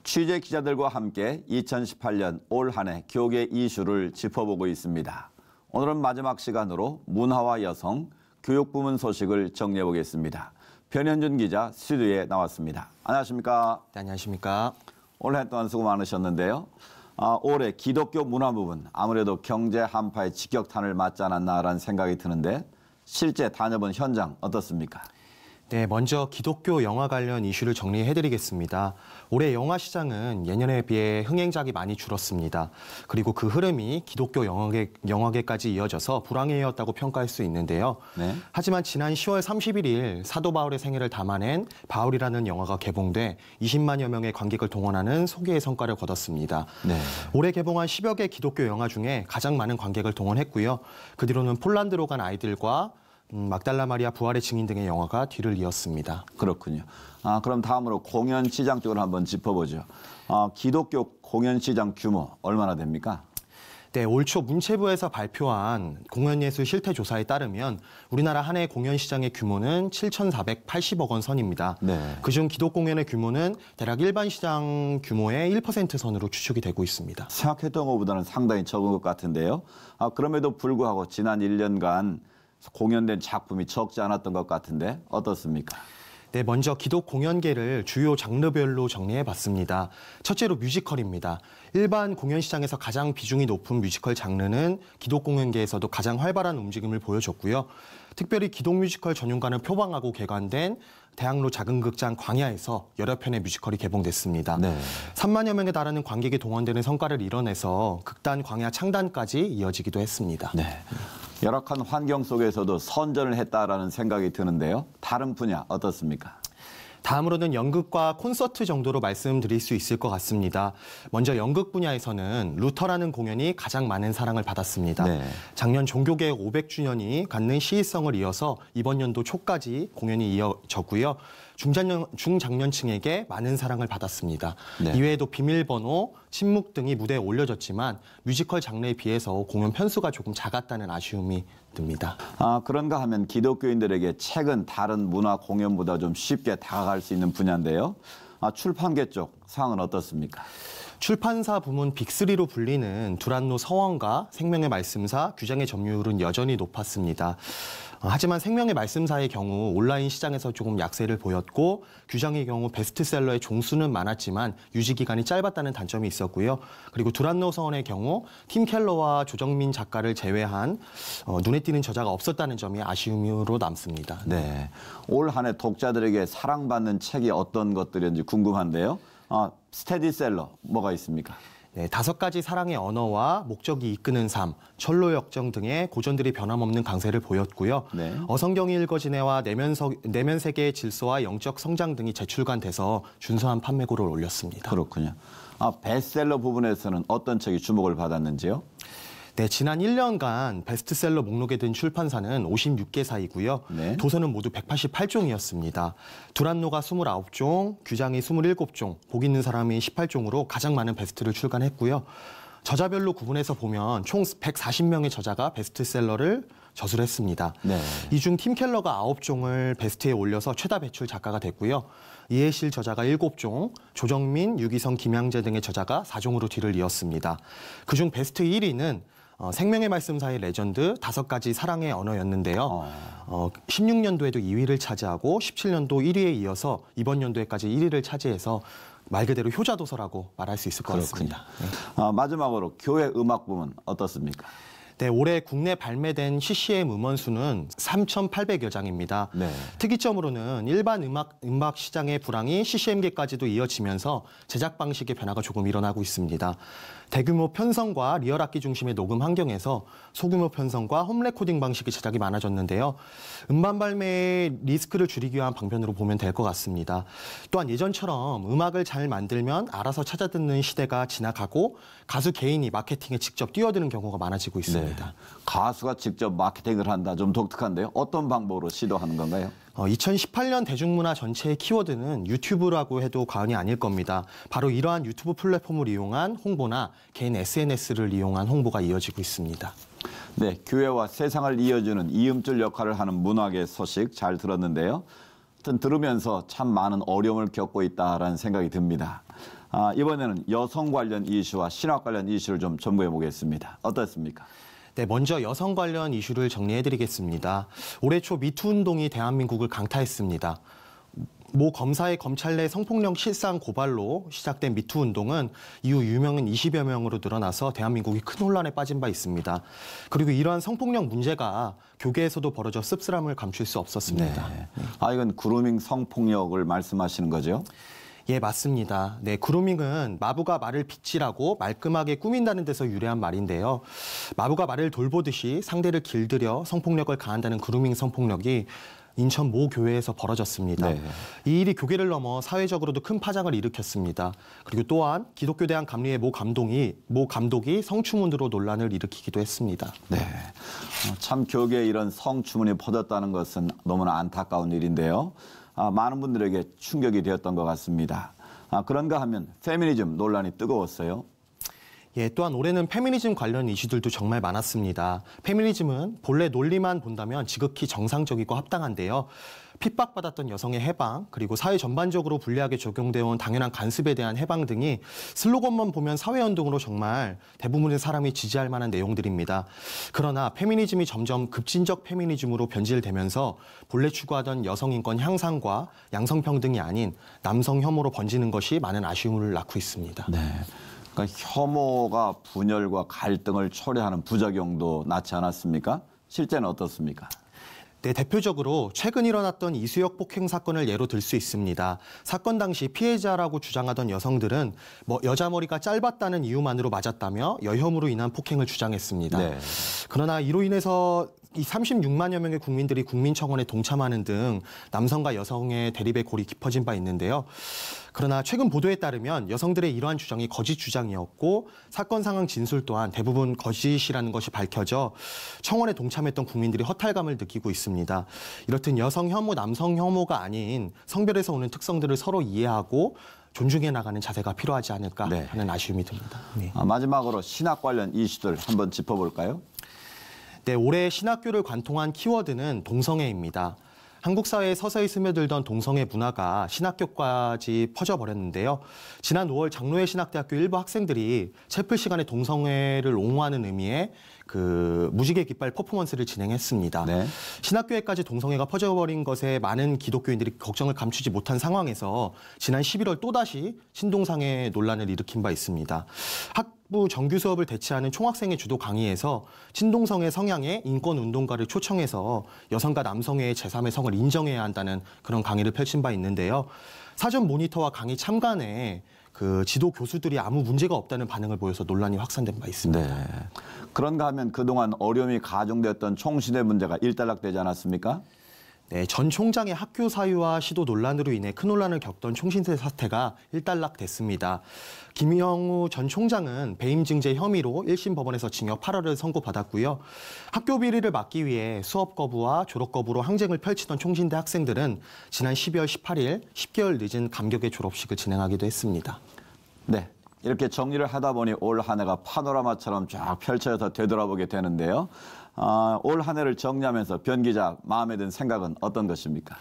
취재 기자들과 함께 2018년 올 한 해 교계 이슈를 짚어보고 있습니다. 오늘은 마지막 시간으로 문화와 여성, 교육부문 소식을 정리해 보겠습니다. 변현준 기자 스튜디오에 나왔습니다. 안녕하십니까? 네, 안녕하십니까? 올 한 해 동안 수고 많으셨는데요. 올해 기독교 문화 부분 아무래도 경제 한파의 직격탄을 맞지 않았나라는 생각이 드는데 실제 다녀본 현장 어떻습니까? 네, 먼저 기독교 영화 관련 이슈를 정리해드리겠습니다. 올해 영화 시장은 예년에 비해 흥행작이 많이 줄었습니다. 그리고 그 흐름이 기독교 영화계까지 이어져서 불황이었다고 평가할 수 있는데요. 네. 하지만 지난 10월 31일 사도 바울의 생애를 담아낸 바울이라는 영화가 개봉돼 20만여 명의 관객을 동원하는 소개의 성과를 거뒀습니다. 네. 올해 개봉한 10여 개 기독교 영화 중에 가장 많은 관객을 동원했고요. 그 뒤로는 폴란드로 간 아이들과 막달라 마리아 부활의 증인 등의 영화가 뒤를 이었습니다. 그렇군요. 그럼 다음으로 공연 시장 쪽을 한번 짚어보죠. 기독교 공연 시장 규모 얼마나 됩니까? 네, 올 초 문체부에서 발표한 공연예술 실태조사에 따르면 우리나라 한 해 공연 시장의 규모는 7,480억 원 선입니다. 네. 그중 기독공연의 규모는 대략 일반 시장 규모의 1% 선으로 추측이 되고 있습니다. 생각했던 것보다는 상당히 적은 것 같은데요. 그럼에도 불구하고 지난 1년간 공연된 작품이 적지 않았던 것 같은데 어떻습니까? 네, 먼저 기독 공연계를 주요 장르별로 정리해봤습니다. 첫째로 뮤지컬입니다. 일반 공연 시장에서 가장 비중이 높은 뮤지컬 장르는 기독 공연계에서도 가장 활발한 움직임을 보여줬고요. 특별히 기독 뮤지컬 전용관을 표방하고 개관된 대학로 작은 극장 광야에서 여러 편의 뮤지컬이 개봉됐습니다. 네. 3만여 명에 달하는 관객이 동원되는 성과를 이뤄내서 극단 광야 창단까지 이어지기도 했습니다. 네. 열악한 환경 속에서도 선전을 했다라는 생각이 드는데요. 다른 분야 어떻습니까? 다음으로는 연극과 콘서트 정도로 말씀드릴 수 있을 것 같습니다. 먼저 연극 분야에서는 루터라는 공연이 가장 많은 사랑을 받았습니다. 네. 작년 종교개혁 500주년이 갖는 시의성을 이어서 이번 연도 초까지 공연이 이어졌고요. 중장년층에게 많은 사랑을 받았습니다. 네. 이외에도 비밀번호, 침묵 등이 무대에 올려졌지만 뮤지컬 장르에 비해서 공연 편수가 조금 작았다는 아쉬움이 듭니다. 그런가 하면 기독교인들에게 책은 다른 문화 공연보다 좀 쉽게 다가갈 수 있는 분야인데요. 출판계 쪽 상황은 어떻습니까? 출판사 부문 빅3로 불리는 두란노 서원과 생명의 말씀사, 규장의 점유율은 여전히 높았습니다. 하지만 생명의 말씀사의 경우 온라인 시장에서 조금 약세를 보였고 규장의 경우 베스트셀러의 종수는 많았지만 유지 기간이 짧았다는 단점이 있었고요. 그리고 두란노 서원의 경우 팀 켈러와 조정민 작가를 제외한 눈에 띄는 저자가 없었다는 점이 아쉬움으로 남습니다. 네, 올 한 해 독자들에게 사랑받는 책이 어떤 것들인지 궁금한데요. 스테디셀러 뭐가 있습니까? 네, 5가지 사랑의 언어와 목적이 이끄는 삶, 철로 역정 등의 고전들이 변함없는 강세를 보였고요. 네. 어성경이 읽어지네와 내면 세계의 질서와 영적 성장 등이 재출간돼서 준수한 판매고를 올렸습니다. 그렇군요. 베스트셀러 부분에서는 어떤 책이 주목을 받았는지요? 네, 지난 1년간 베스트셀러 목록에 든 출판사는 56개사이고요. 네. 도서는 모두 188종이었습니다. 두란노가 29종, 규장이 27종, 복 있는 사람이 18종으로 가장 많은 베스트를 출간했고요. 저자별로 구분해서 보면 총 140명의 저자가 베스트셀러를 저술했습니다. 네. 이 중 팀 켈러가 9종을 베스트에 올려서 최다 배출 작가가 됐고요. 이해실 저자가 7종, 조정민, 유기성, 김양재 등의 저자가 4종으로 뒤를 이었습니다. 그중 베스트 1위는 생명의 말씀사의 레전드 5가지 사랑의 언어였는데요. 16년도에도 2위를 차지하고 17년도 1위에 이어서 이번 연도에까지 1위를 차지해서 말 그대로 효자도서라고 말할 수 있을 것 같습니다. 네. 마지막으로 교회 음악 부문 어떻습니까? 네, 올해 국내 발매된 CCM 음원 수는 3,800여 장입니다. 네. 특이점으로는 일반 음악 시장의 불황이 CCM계까지도 이어지면서 제작 방식의 변화가 조금 일어나고 있습니다. 대규모 편성과 리얼 악기 중심의 녹음 환경에서 소규모 편성과 홈 레코딩 방식의 제작이 많아졌는데요. 음반 발매의 리스크를 줄이기 위한 방편으로 보면 될 것 같습니다. 또한 예전처럼 음악을 잘 만들면 알아서 찾아 듣는 시대가 지나가고 가수 개인이 마케팅에 직접 뛰어드는 경우가 많아지고 있습니다. 네. 가수가 직접 마케팅을 한다. 좀 독특한데요. 어떤 방법으로 시도하는 건가요? 2018년 대중문화 전체의 키워드는 유튜브라고 해도 과언이 아닐 겁니다. 바로 이러한 유튜브 플랫폼을 이용한 홍보나 개인 SNS를 이용한 홍보가 이어지고 있습니다. 네, 교회와 세상을 이어주는 이음줄 역할을 하는 문학의 소식 잘 들었는데요. 들으면서 참 많은 어려움을 겪고 있다라는 생각이 듭니다. 이번에는 여성 관련 이슈와 신학 관련 이슈를 좀 점검해 보겠습니다. 어떻습니까? 네, 먼저 여성 관련 이슈를 정리해드리겠습니다. 올해 초 미투 운동이 대한민국을 강타했습니다. 모 검사의 검찰 내 성폭력 실상 고발로 시작된 미투 운동은 이후 유명인 20여 명으로 늘어나서 대한민국이 큰 혼란에 빠진 바 있습니다. 그리고 이러한 성폭력 문제가 교계에서도 벌어져 씁쓸함을 감출 수 없었습니다. 네. 이건 그루밍 성폭력을 말씀하시는 거죠? 예, 맞습니다. 네, 그루밍은 마부가 말을 빗질하고 말끔하게 꾸민다는 데서 유래한 말인데요. 마부가 말을 돌보듯이 상대를 길들여 성폭력을 가한다는 그루밍 성폭력이 인천 모 교회에서 벌어졌습니다. 네. 이 일이 교계를 넘어 사회적으로도 큰 파장을 일으켰습니다. 그리고 또한 기독교 대학 감리의 모 감독이 성추문으로 논란을 일으키기도 했습니다. 네, 참 교계에 이런 성추문이 퍼졌다는 것은 너무나 안타까운 일인데요. 많은 분들에게 충격이 되었던 것 같습니다. 그런가 하면 페미니즘 논란이 뜨거웠어요. 예, 또한 올해는 페미니즘 관련 이슈들도 정말 많았습니다. 페미니즘은 본래 논리만 본다면 지극히 정상적이고 합당한데요. 핍박받았던 여성의 해방, 그리고 사회 전반적으로 불리하게 적용되어 온 당연한 간습에 대한 해방 등이 슬로건만 보면 사회운동으로 정말 대부분의 사람이 지지할 만한 내용들입니다. 그러나 페미니즘이 점점 급진적 페미니즘으로 변질되면서 본래 추구하던 여성인권 향상과 양성평등이 아닌 남성 혐오로 번지는 것이 많은 아쉬움을 낳고 있습니다. 네. 그러니까 혐오가 분열과 갈등을 초래하는 부작용도 낳지 않았습니까? 실제는 어떻습니까? 네, 대표적으로 최근 일어났던 이수역 폭행 사건을 예로 들 수 있습니다. 사건 당시 피해자라고 주장하던 여성들은 여자 머리가 짧았다는 이유만으로 맞았다며 여혐으로 인한 폭행을 주장했습니다. 네. 그러나 이로 인해서 이 36만여 명의 국민들이 국민청원에 동참하는 등 남성과 여성의 대립의 골이 깊어진 바 있는데요. 그러나 최근 보도에 따르면 여성들의 이러한 주장이 거짓 주장이었고 사건 상황 진술 또한 대부분 거짓이라는 것이 밝혀져 청원에 동참했던 국민들이 허탈감을 느끼고 있습니다. 이렇듯 여성 혐오, 남성 혐오가 아닌 성별에서 오는 특성들을 서로 이해하고 존중해 나가는 자세가 필요하지 않을까 하는 아쉬움이 듭니다. 네. 마지막으로 신학 관련 이슈들 한번 짚어볼까요? 네, 올해 신학교를 관통한 키워드는 동성애입니다. 한국 사회에 서서히 스며들던 동성애 문화가 신학교까지 퍼져버렸는데요. 지난 5월 장로회 신학대학교 일부 학생들이 채플 시간에 동성애를 옹호하는 의미의 무지개 깃발 퍼포먼스를 진행했습니다. 네. 신학교에까지 동성애가 퍼져버린 것에 많은 기독교인들이 걱정을 감추지 못한 상황에서 지난 11월 또다시 신동상애 논란을 일으킨 바 있습니다. 학부 정규 수업을 대체하는 총학생회 주도 강의에서 신동성애 성향의 인권운동가를 초청해서 여성과 남성의 제3의 성을 인정해야 한다는 그런 강의를 펼친 바 있는데요. 사전 모니터와 강의 참관에 지도 교수들이 아무 문제가 없다는 반응을 보여서 논란이 확산된 바 있습니다. 네. 그런가 하면 그동안 어려움이 가중됐던 총신의 문제가 일단락되지 않았습니까? 네, 전 총장의 학교 사유와 시도 논란으로 인해 큰 혼란을 겪던 총신세 사태가 일단락됐습니다. 김영우 전 총장은 배임 증제 혐의로 1심 법원에서 징역 8월을 선고받았고요. 학교 비리를 막기 위해 수업 거부와 졸업 거부로 항쟁을 펼치던 총신대 학생들은 지난 12월 18일 10개월 늦은 감격의 졸업식을 진행하기도 했습니다. 네, 이렇게 정리를 하다 보니 올 한 해가 파노라마처럼 쫙 펼쳐져서 되돌아보게 되는데요. 올 한 해를 정리하면서 변 기자 마음에 든 생각은 어떤 것입니까?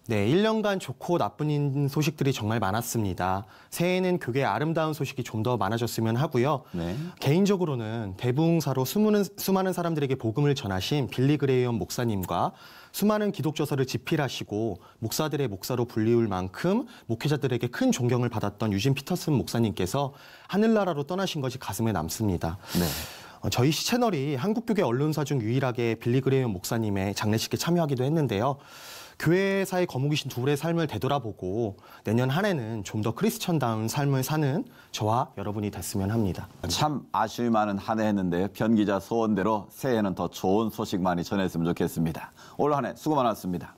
네, 1년간 좋고 나쁜 소식들이 정말 많았습니다. 새해에는 교계의 아름다운 소식이 좀 더 많아졌으면 하고요. 네. 개인적으로는 대부흥사로 수많은 사람들에게 복음을 전하신 빌리 그레이엄 목사님과 수많은 기독저서를 집필하시고 목사들의 목사로 불리울 만큼 목회자들에게 큰 존경을 받았던 유진 피터슨 목사님께서 하늘나라로 떠나신 것이 가슴에 남습니다. 네. 저희 채널이 한국교계 언론사 중 유일하게 빌리 그레이엄 목사님의 장례식에 참여하기도 했는데요. 교회사의 거목이신 두 분의 삶을 되돌아보고 내년 한 해는 좀 더 크리스천다운 삶을 사는 저와 여러분이 됐으면 합니다. 참 아쉬움이 많은 한 해 했는데 변 기자 소원대로 새해에는 더 좋은 소식 많이 전했으면 좋겠습니다. 올 한 해 수고 많았습니다.